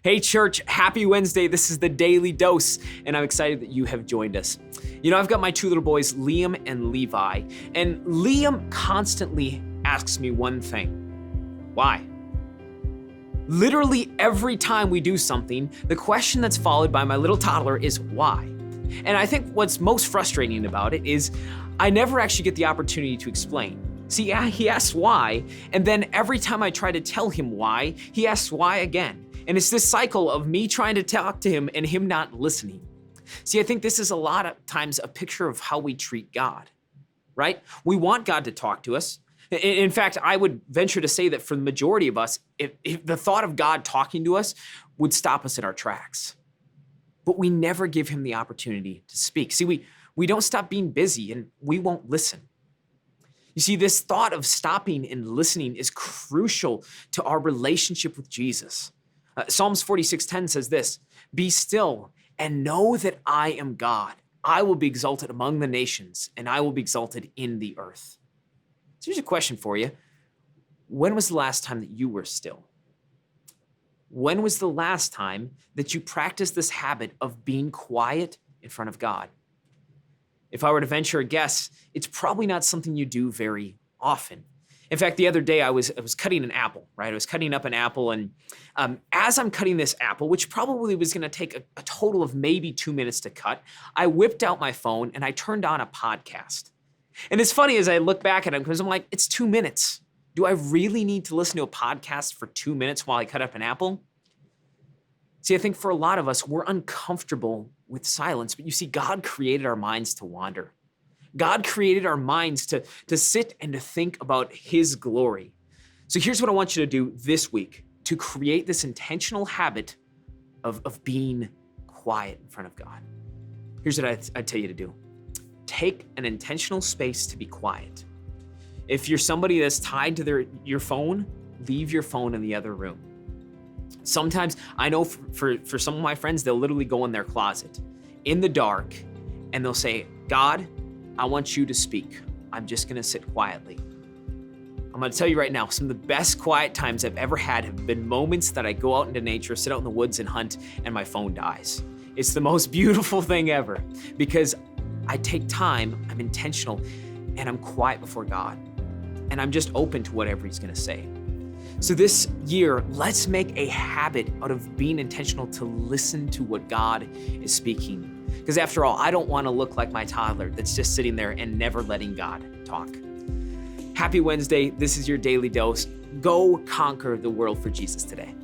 Hey church, happy Wednesday. This is the Daily Dose, and I'm excited that you have joined us. You know, I've got my two little boys, Liam and Levi, and Liam constantly asks me one thing: why? Literally every time we do something, the question that's followed by my little toddler is why? And I think what's most frustrating about it is I never actually get the opportunity to explain. See, he asks why, and then every time I try to tell him why, he asks why again. And it's this cycle of me trying to talk to him and him not listening. See, I think this is a lot of times a picture of how we treat God, right? We want God to talk to us. In fact, I would venture to say that for the majority of us, if the thought of God talking to us would stop us in our tracks. But we never give him the opportunity to speak. See, we don't stop being busy and we won't listen. You see, this thought of stopping and listening is crucial to our relationship with Jesus. Psalms 46:10 says this: "Be still and know that I am God. I will be exalted among the nations, and I will be exalted in the earth." So here's a question for you. When was the last time that you were still? When was the last time that you practiced this habit of being quiet in front of God? If I were to venture a guess, it's probably not something you do very often. In fact, the other day I was cutting an apple, right? I was cutting up an apple, and as I'm cutting this apple, which probably was gonna take a total of maybe 2 minutes to cut, I whipped out my phone and I turned on a podcast. And it's funny as I look back at it, because I'm like, it's 2 minutes. Do I really need to listen to a podcast for 2 minutes while I cut up an apple? See, I think for a lot of us, we're uncomfortable with silence, but you see, God created our minds to wander. God created our minds to sit and to think about his glory. So here's what I want you to do this week to create this intentional habit of being quiet in front of God. Here's what I tell you to do. Take an intentional space to be quiet. If you're somebody that's tied to your phone, leave your phone in the other room. Sometimes, I know for some of my friends, they'll literally go in their closet in the dark and they'll say, "God, I want you to speak. I'm just gonna sit quietly." I'm gonna tell you right now, some of the best quiet times I've ever had have been moments that I go out into nature, sit out in the woods and hunt, and my phone dies. It's the most beautiful thing ever because I take time, I'm intentional, and I'm quiet before God. And I'm just open to whatever he's gonna say. So this year, let's make a habit out of being intentional to listen to what God is speaking. Because after all, I don't want to look like my toddler that's just sitting there and never letting God talk. Happy Wednesday. This is your Daily Dose. Go conquer the world for Jesus today.